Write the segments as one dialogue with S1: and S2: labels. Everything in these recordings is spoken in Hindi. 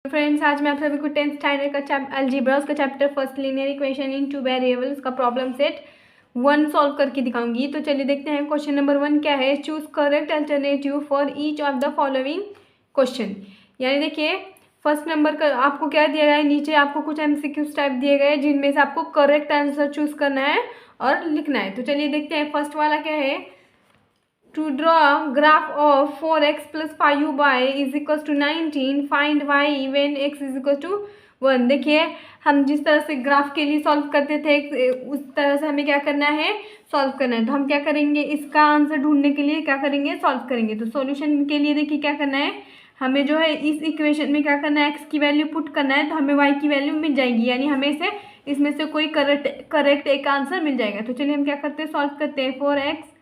S1: फ्रेंड्स, आज मैं आप सभी को 10th स्टैंडर्ड का अलजेब्रास का chapter first linear equation in two variables का प्रॉब्लम सेट 1 सॉल्व करके दिखाऊंगी। तो चलिए देखते हैं क्वेश्चन नंबर 1 क्या है। Choose correct alternative for each of the following question. यानी देखिए फर्स्ट नंबर का आपको क्या दिया गया है, नीचे आपको कुछ MCQs टाइप दिए गए जिनमें से आपको करेक्ट आंसर चूज करना है और लिखना है। तो चलिए देखते हैं फर्स्ट वाला क्या है। To draw graph of 4x plus 5y is equals to 19, find y when x is equals to 1। देखिए हम जिस तरह से ग्राफ के लिए सॉल्व करते थे उस तरह से हमें क्या करना है, सॉल्व करना है। तो हम क्या करेंगे, इसका आंसर ढूंढने के लिए क्या करेंगे, सॉल्व करेंगे। तो सॉल्यूशन के लिए देखिए क्या करना है, हमें जो है इस इक्वेशन में क्या करना है, एक्स की वैल्यू पुट करना है तो हमें वाई की वैल्यू मिल जाएगी, यानी हमें से इसमें से कोई करेक्ट एक आंसर मिल जाएगा। तो चलिए हम क्या करते हैं, सॉल्व करते हैं। 4x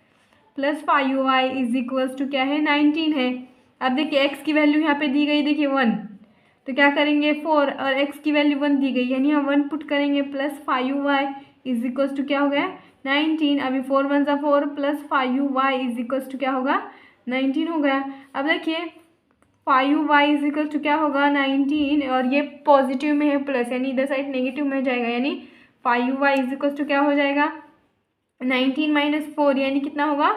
S1: plus 5y is equals to क्या है, 19 है। अब देखिए x की वैल्यू यहाँ पे दी गई, देखिए 1, तो क्या करेंगे 4 और x की वैल्यू 1 दी गई, यानी हम 1 पुट करेंगे plus 5y is equals to क्या हो गया 19। अभी 4 1 सा 4 plus 5y is equals to क्या होगा 19 हो गया। अब देखिए 5y इज इक्वल्स टू क्या होगा 19, और ये पॉजिटिव में है प्लस, यानी इधर साइड नेगेटिव में जाएगा, यानी 5y इज इक्वल्स टू क्या हो जाएगा 19 माइनस 4, यानी कितना होगा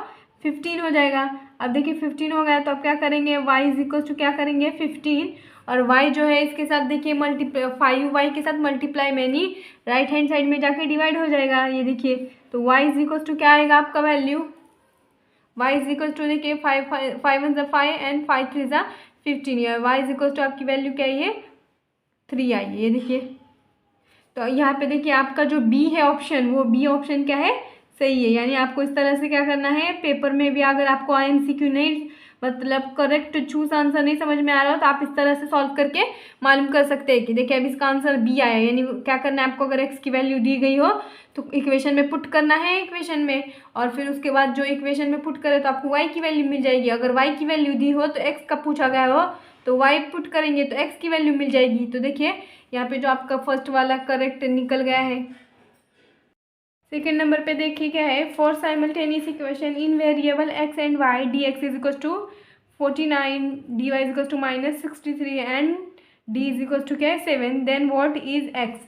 S1: 15 हो जाएगा। अब देखिए 15 हो गया तो अब क्या करेंगे, y इज इक्वल टू क्या करेंगे 15, और y जो है इसके साथ देखिए मल्टीप्लाई 5y के साथ मल्टीप्लाई में, यानी राइट हैंड साइड में जाके डिवाइड हो जाएगा। ये देखिए तो y इज इक्वल टू क्या आएगा आपका value, y is equal to देखिए 5 1 5 and 5 3 15, y is equal to आपकी वैल्यू क्या है 3 आई है। ये देखिए तो यहाँ पे देखिए आपका जो बी है ऑप्शन, वो बी ऑप्शन क्या है, सही है। यानी आपको इस तरह से क्या करना है, पेपर में भी अगर आपको MCQ नहीं मतलब करेक्ट चूज आंसर नहीं समझ में आ रहा हो तो आप इस तरह से सॉल्व करके मालूम कर सकते हैं कि देखिए अब इसका आंसर बी आया। यानी क्या करना है आपको, अगर एक्स की वैल्यू दी गई हो तो इक्वेशन में पुट करना है इक्वेशन में, और फिर उसके बाद जो इक्वेशन में पुट करे तो आपको वाई की वैल्यू मिल जाएगी। अगर वाई की वैल्यू दी हो तो एक्स का पूछा गया हो तो वाई पुट करेंगे तो एक्स की वैल्यू मिल जाएगी। तो देखिए यहाँ पे जो आपका फर्स्ट वाला करेक्ट निकल गया है। सेकेंड नंबर पे देखिए क्या है, for simultaneous equation in variable x and y D x is equal to 49, D y is equal to -63 and D is equal to क्या है 7, देन व्हाट इज एक्स।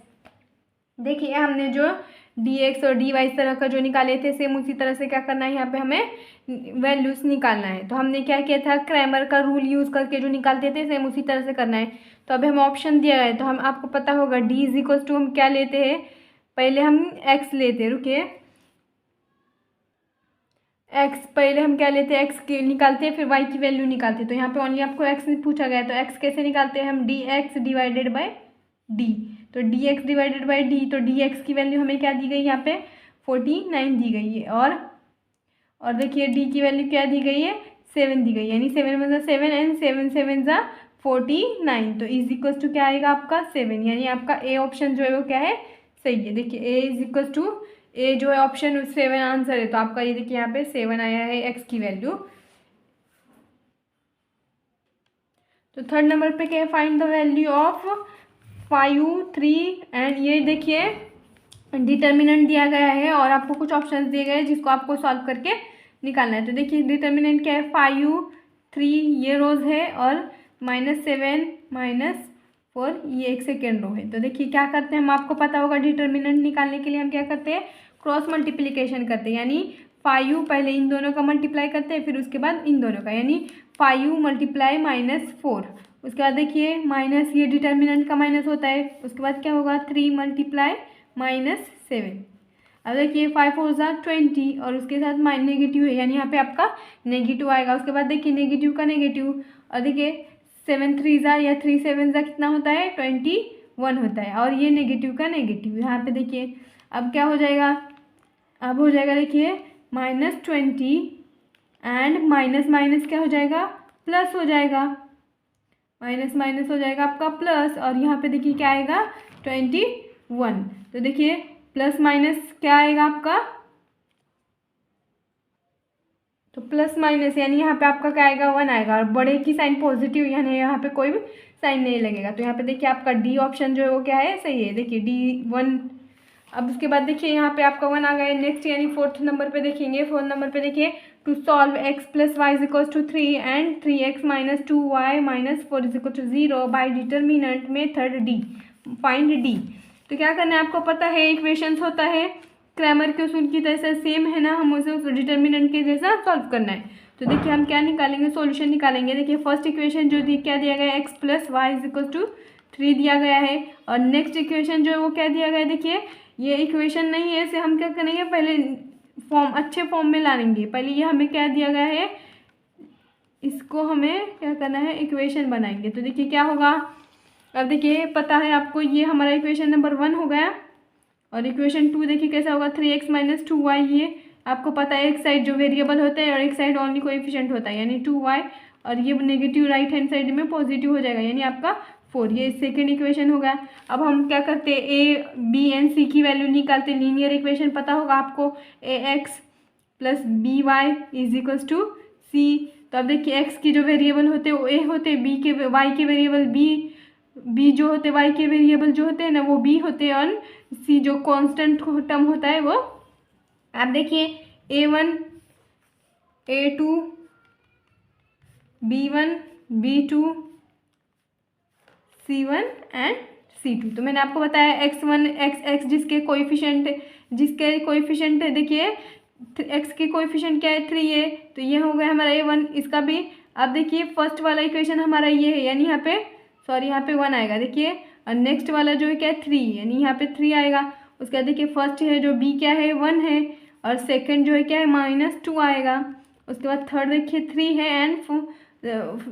S1: देखिए हमने जो डी एक्स और डी वाई इस तरह का जो निकाले थे, सेम उसी तरह से क्या करना है, यहाँ पे हमें वैल्यूज निकालना है। तो हमने क्या किया था, क्रैमर का रूल यूज़ करके जो निकालते थे सेम उसी तरह से करना है। तो अभी हमें ऑप्शन दिया है तो हम आपको पता होगा डी इज इक्वल टू हम क्या लेते हैं, पहले हम एक्स लेते, रुकिए एक्स पहले हम क्या लेते हैं, एक्स के निकालते हैं फिर वाई की वैल्यू निकालते हैं। तो यहाँ पे ओनली आपको एक्स पूछा गया है तो एक्स कैसे निकालते हैं हम, D X divided by D. तो D X divided by D, तो डी एक्स की वैल्यू हमें क्या दी गई यहाँ पे 49 दी गई है, और देखिए डी की वैल्यू क्या दी गई है 7 दी गई है, यानी 7 मतलब 7 एंड 7 7 ज़ा 49। तो इज इक्वल टू क्या आएगा आपका 7, यानी आपका ए ऑप्शन जो है वो क्या है, सही है। देखिए ए इज इक्वल टू ए जो है ऑप्शन 7 आंसर है, तो आपका ये देखिए यहाँ पे 7 आया है एक्स की वैल्यू। तो थर्ड नंबर पे क्या है, find the value of 5 3 and ये देखिए डिटर्मिनेंट दिया गया है और आपको कुछ ऑप्शंस दिए गए हैं जिसको आपको सॉल्व करके निकालना है। तो देखिए डिटर्मिनेंट क्या है 5 3 ये रोज है और -7 -4 ये एक सेकेंड रो है। तो देखिए क्या करते हैं हम, आपको पता होगा डिटर्मिनेंट निकालने के लिए हम क्या करते हैं, क्रॉस मल्टीप्लिकेशन करते हैं, यानी 5 पहले इन दोनों का मल्टीप्लाई करते हैं फिर उसके बाद इन दोनों का, यानी 5 मल्टीप्लाई -4, उसके बाद देखिए माइनस ये डिटर्मिनेंट का माइनस होता है, उसके बाद क्या होगा 3 मल्टीप्लाई -7। अब देखिए 5 4 ज़ा 20 और उसके साथ नेगेटिव है, यानी यहाँ पे आपका नेगेटिव आएगा। उसके बाद देखिए नेगेटिव का नेगेटिव, और देखिए 7 3 ज़ा या 3 7 ज़ा कितना होता है 21 होता है, और ये नेगेटिव का नेगेटिव यहाँ पे देखिए अब क्या हो जाएगा, अब हो जाएगा देखिए -20 एंड माइनस माइनस क्या हो जाएगा प्लस हो जाएगा, माइनस माइनस हो जाएगा आपका प्लस, और यहाँ पे देखिए क्या आएगा 21। तो देखिए प्लस माइनस क्या आएगा आपका, तो प्लस माइनस यानी यहाँ पे आपका क्या आएगा 1 आएगा, और बड़े की साइन पॉजिटिव यानी यहाँ पे कोई भी साइन नहीं लगेगा। तो यहाँ पे देखिए आपका डी ऑप्शन जो है वो क्या है, सही है। देखिए D1 अब उसके बाद देखिए यहाँ पे आपका 1 आ गया। नेक्स्ट यानी फोर्थ नंबर पे देखेंगे। फोर्थ नंबर पे देखिए to solve x plus y is equal to 3 and 3x minus 2y minus 4 is equal to 0 by determinant method D, find D. तो क्या करना है आपको पता है, इक्वेशंस होता है क्रैमर के उसूल की तरह सेम है ना, हम उसे उस डिटर्मिनेंट के जैसा सॉल्व करना है। तो देखिए हम क्या निकालेंगे, सॉल्यूशन निकालेंगे। देखिए फर्स्ट इक्वेशन जो दी क्या दिया गया है, x plus y is equal to 3 दिया गया है। और नेक्स्ट इक्वेशन जो है वो क्या दिया गया है, देखिए ये इक्वेशन नहीं है, इसे हम क्या करेंगे पहले फॉर्म, अच्छे फॉर्म में लाएंगे। पहले ये हमें क्या दिया गया है, इसको हमें क्या करना है, इक्वेशन बनाएंगे। तो देखिए क्या होगा, अब देखिए पता है आपको ये हमारा इक्वेशन नंबर 1 हो गया। और इक्वेशन 2 देखिए कैसा होगा, 3x माइनस 2y। ये आपको पता है एक साइड जो वेरिएबल होता है और एक साइड ओनली कोएफिशिएंट होता है, यानी 2y, और ये नेगेटिव राइट हैंड साइड में पॉजिटिव हो जाएगा, यानी आपका 4। ये सेकेंड इक्वेशन होगा। अब हम क्या करते हैं, a b एंड c की वैल्यू निकालते। लीनियर इक्वेशन पता होगा आपको, ax plus B Y is equals to c। तो अब देखिए x की जो वेरिएबल होते हैं वो a होते, b के y के वेरिएबल b जो होते, y के वेरिएबल जो होते हैं ना वो b होते हैं, और c जो कांस्टेंट टर्म होता है वो। आप देखिए a1 a2 b1 b2 c1 and c2। तो मैंने आपको बताया x1 x जिसके कोएफिशिएंट देखिए x के कोएफिशिएंट क्या है, 3 है। तो ये हो गया हमारा a1, इसका भी। अब देखिए फर्स्ट वाला इक्वेशन हमारा ये है, यानी यहाँ पे यहाँ पे 1 आएगा देखिए। और नेक्स्ट वाला जो है क्या है 3, यानी यहाँ पे 3 आएगा। उसके बाद देखिए फर्स्ट है जो b क्या है 1 है, और सेकंड जो है क्या है -2 आएगा। उसके बाद थर्ड देखिए 3 है, एंड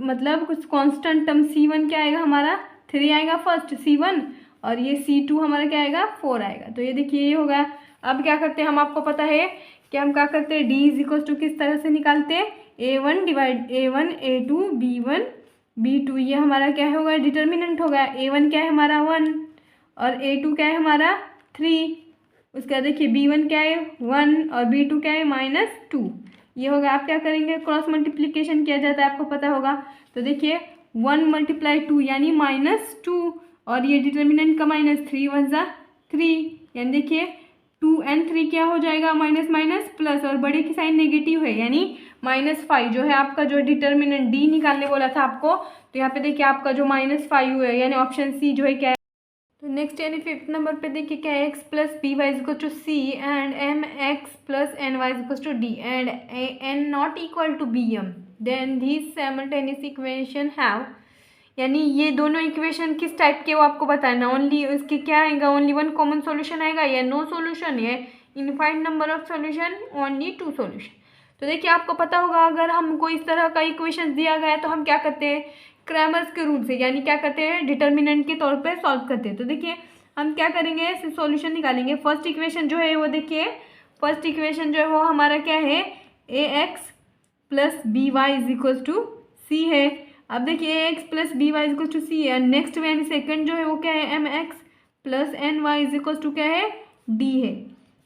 S1: मतलब कुछ कांस्टेंट टर्म c1 क्या आएगा हमारा 3 आएगा फर्स्ट c1, और ये c2 हमारा क्या आएगा 4 आएगा। तो ये देखिए ये हो गया। अब क्या करते हैं हम, आपको पता है कि हम क्या करते हैं, d इज इक्वल टू किस तरह से निकालते हैं, a1 divide a1 a2 b1 b2। ये हमारा क्या होगा, डिटर्मिनेंट होगा। a1 क्या है हमारा 1, और a2 क्या है हमारा 3। उसके बाद देखिए b1 क्या है 1, और b2 क्या है -2। ये होगा। आप क्या करेंगे, क्रॉस मल्टीप्लिकेशन किया जाता है, आपको पता होगा। तो देखिए 1 × 2 यानी -2, और ये डिटर्मिनेंट का -3 1 ज़ा 3, यानी देखिए 2 और 3 क्या हो जाएगा, माइनस माइनस प्लस, और बड़े की साइन नेगेटिव है, यानी -5 जो है आपका, जो डिटर्मिनेंट डी निकालने बोला था आपको। तो यहाँ पे देखिए आपका जो -5 है, यानी ऑप्शन सी जो है क्या है। तो नेक्स्ट यानी फिफ्थ नंबर पे देखिए क्या है, x plus B y equal to c and m x plus n y equal to d and n not equal to b m, then this simultaneous equation have, यानी ये दोनों इक्वेशन किस टाइप के वो आपको बताना। ओनली उसके क्या आएगा, ओनली 1 कॉमन सॉल्यूशन आएगा, या नो सॉल्यूशन, या infinite number of solution, only 2 solution. तो देखिए आपको पता होगा, अगर हमको इस तरह का इक्वेशन दिया गया है तो हम क्या करते हैं, क्रैमर्स के रूल से, यानी क्या करते हैं, डिटर्मिनेंट के तौर पे सॉल्व करते हैं। तो देखिए हम क्या करेंगे, सॉल्यूशन निकालेंगे। फर्स्ट इक्वेशन जो है वो देखिए, फर्स्ट इक्वेशन जो है वो हमारा क्या है, ax plus B Y is equal to C है। अब देखिए ax plus B Y is equal to C है। नेक्स्ट यानी सेकंड जो है वो क्या है, mx plus n y is equal to क्या है, d है।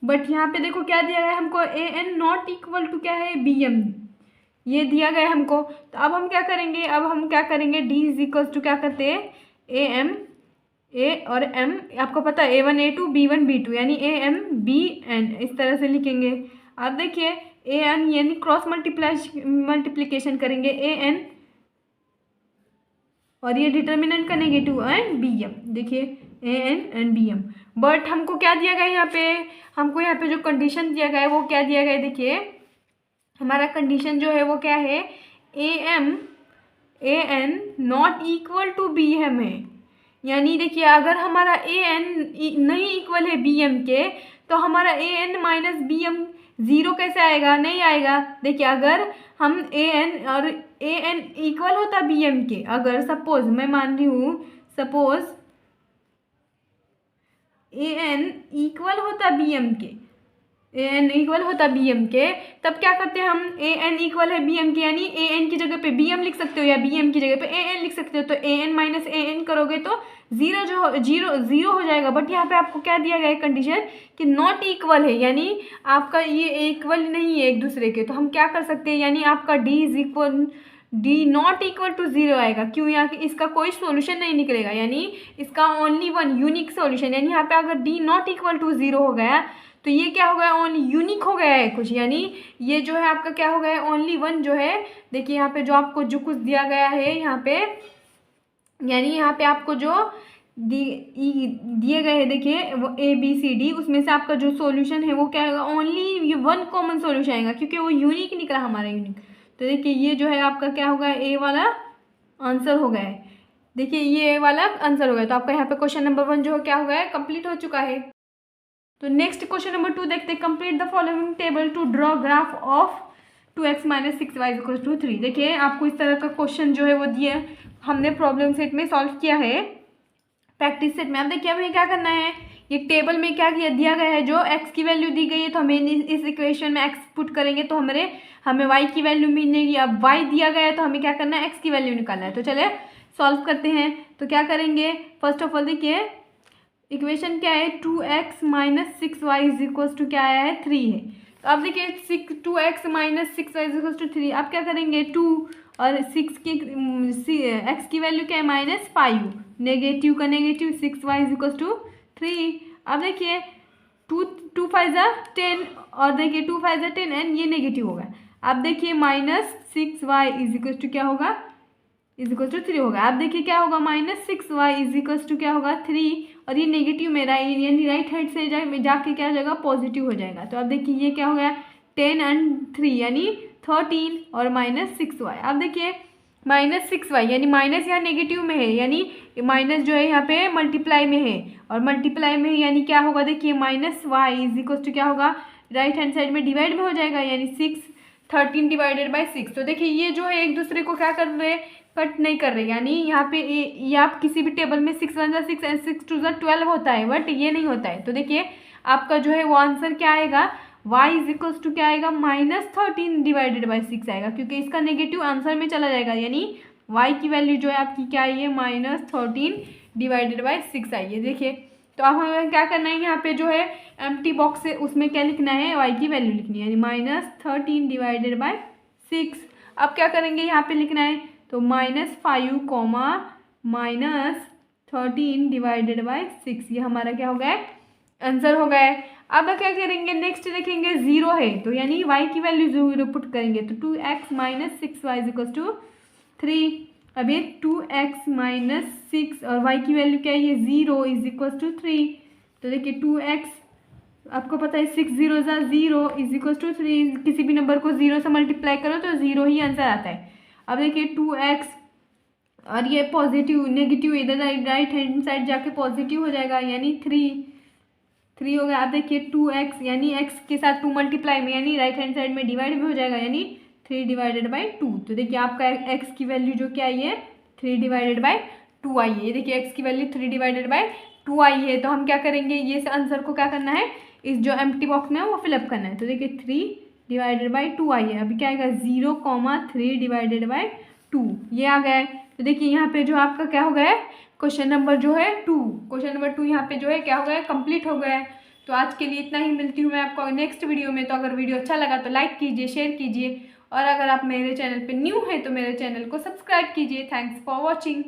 S1: बट यहाँ पे देखो क्या दिया गया है हमको, an नॉट इक्वल टू क्या है, bm, ये दिया गया है हमको। तो अब हम क्या करेंगे, d इज इक्वल टू क्या करते हैं, ए एम ए और m, आपको पता है a1 a2 b1 b2, यानी am bn, इस तरह से लिखेंगे। अब देखिए an यानी क्रॉस मल्टीप्लिकेशन करेंगे an, और ये डिटर्मिनेंट का नेगेटिव एंड bm, देखिए an एंड bm। बट हमको क्या दिया गया है यहाँ पे, हमको यहाँ पे जो कंडीशन दिया गया है वो क्या दिया गया है, देखिए हमारा कंडीशन जो है वो क्या है, an not equal to bm है। यानी देखिए अगर हमारा an नहीं इक्वल है bm के, तो हमारा an माइनस bm 0 कैसे आएगा, नहीं आएगा। देखिए अगर हम an और an इक्वल होता bm के, अगर सपोज मैं मान रही हूँ, सपोज an इक्वल होता bm के, an इक्वल होता bm के, तब क्या करते हैं हम, an इक्वल है bm के, यानी an की जगह पे bm लिख सकते हो, या bm की जगह पे an लिख सकते हो। तो an माइनस an करोगे तो जीरो हो जाएगा। बट यहाँ पे आपको क्या दिया गया है कंडीशन, कि नॉट इक्वल है, यानी आपका ये इक्वल नहीं है एक दूसरे के। तो हम क्या कर सकते हैं, यानी आपका d is equal D not equal to zero आएगा। क्यों? यहाँ इसका कोई सॉल्यूशन नहीं निकलेगा, यानी इसका ओनली वन यूनिक सॉल्यूशन, यानी यहाँ पे अगर D not equal to zero हो गया तो ये क्या हो गया? ओनली यूनिक हो गया है कुछ, यानी ये जो है आपका क्या हो गया है? ओनली वन जो है, देखिए यहाँ पे जो आपको जो कुछ दिया गया है यहाँ पे, यानी यहाँ पे आपको जो दिए गए हैं, देखिए वो ए बी सी डी, उसमें से आपका जो सॉल्यूशन है वो क्या होगा? ओनली वन कॉमन सॉल्यूशन आएगा, क्योंकि वो यूनिक निकला हमारा यूनिक। तो देखिए ये जो है आपका क्या होगा? ए वाला आंसर हो गया है। देखिए ये वाला आंसर हो गया। तो आपका यहाँ पे क्वेश्चन नंबर 1 जो है क्या हो गया है? कंप्लीट हो चुका है। तो नेक्स्ट क्वेश्चन नंबर 2 देखते हैं। Complete the following table to draw graph of 2x - 6y = 3। देखिए आपको इस तरह का क्वेश्चन जो है वो दिया, हमने प्रॉब्लम सेट में सॉल्व किया है, प्रैक्टिस सेट में। अब देखिए हमें क्या करना है, ये टेबल में क्या दिया गया है, जो x की वैल्यू दी गई है तो हमें इस इक्वेशन में x पुट करेंगे तो हमें y की वैल्यू मिलेगी। अब y दिया गया है तो हमें क्या करना है? x की वैल्यू निकालना है। तो चले सॉल्व करते हैं। तो क्या करेंगे? फर्स्ट ऑफ ऑल देखिए इक्वेशन क्या है? 2x - 6y = क्या आया है? 3 है। तो अब देखिए 2x - 6y = 3। अब क्या करेंगे? 2 और 6 की x की वैल्यू क्या है? -5, नेगेटिव का नेगेटिव, 6y = 3। अब देखिए 2 5 10 और देखिए 2 5 10 एंड ये नेगेटिव होगा। अब देखिए -6y = क्या होगा? =3 होगा। अब देखिए क्या होगा? -6y = क्या होगा? 3, और ये नेगेटिव में यानी राइट हैंड से जाके क्या हो जाएगा? पॉजिटिव हो जाएगा। तो अब देखिए ये क्या हो गया? 10 and 3 यानी 13 और -6y। अब देखिए -6y यानी माइनस यहाँ नेगेटिव में है, यानी माइनस जो है यहाँ पे मल्टीप्लाई में है, और मल्टीप्लाई में है यानी क्या होगा? देखिए -y = क्या होगा? राइट हैंड साइड में डिवाइड में हो जाएगा, यानी 13 / 6। तो देखिए ये जो है एक दूसरे को क्या कर रहे हैं? कट नहीं कर रहे, यानी यहाँ पे ये आप किसी भी टेबल में 6 1 = 6 एंड 6 2 = 12 होता है, बट ये नहीं होता है। तो देखिए आपका जो है वो आंसर क्या आएगा? y = क्या आएगा? -13 / 6 आएगा, क्योंकि इसका नेगेटिव आंसर में चला जाएगा, यानी y की वैल्यू जो है आपकी क्या आई है? -13 / 6 आई है। देखिए तो अब हमें क्या करना है? यहाँ पे जो है एम्प्टी बॉक्स है उसमें क्या लिखना है? y की वैल्यू लिखनी है, यानी -13 / 6। अब क्या करेंगे? यहाँ पे लिखना है तो -5, -13 / 6, ये हमारा क्या हो गया है? आंसर हो गया है। अब क्या करेंगे? नेक्स्ट देखेंगे 0 है तो यानी y की वैल्यू 0 पुट करेंगे, तो 2x - 6y = 3। अब ये 2x - 6 और y की वैल्यू क्या है? ये 0 = 3। तो देखिए 2x, आपको पता है 6 0 = 0 = 3, किसी भी नंबर को 0 से मल्टीप्लाई करो तो 0 ही आंसर आता है। अब देखिए 2x और ये पॉजिटिव नेगेटिव इधर राइट हैंड साइड जाके पॉजिटिव हो जाएगा, यानी 3 हो गया। अब देखिए 2x यानी x के साथ 2 मल्टीप्लाई में, यानी राइट हैंड साइड में डिवाइड में हो जाएगा, यानी 3 / 2। तो देखिए आपका x की वैल्यू जो क्या आई है? 3 / 2 आई है। देखिए x की वैल्यू 3 / 2 आई है। तो हम क्या करेंगे? ये आंसर को क्या करना है? इस जो एम्प्टी बॉक्स में है वो फिलअप करना है। तो देखिए 3 / 2 आई है। अभी क्या आएगा? 0, 3 / 2, ये आ गया है। तो देखिए यहाँ पे जो आपका क्या हो गया है? क्वेश्चन नंबर 2 यहाँ पे जो है क्या हो गया है? कंप्लीट हो गया है। तो आज के लिए इतना ही, मिलती हूँ मैं आपको नेक्स्ट वीडियो में। तो अगर वीडियो अच्छा लगा तो लाइक कीजिए, शेयर कीजिए, और अगर आप मेरे चैनल पे न्यू हैं तो मेरे चैनल को सब्सक्राइब कीजिए। Thanks for watching.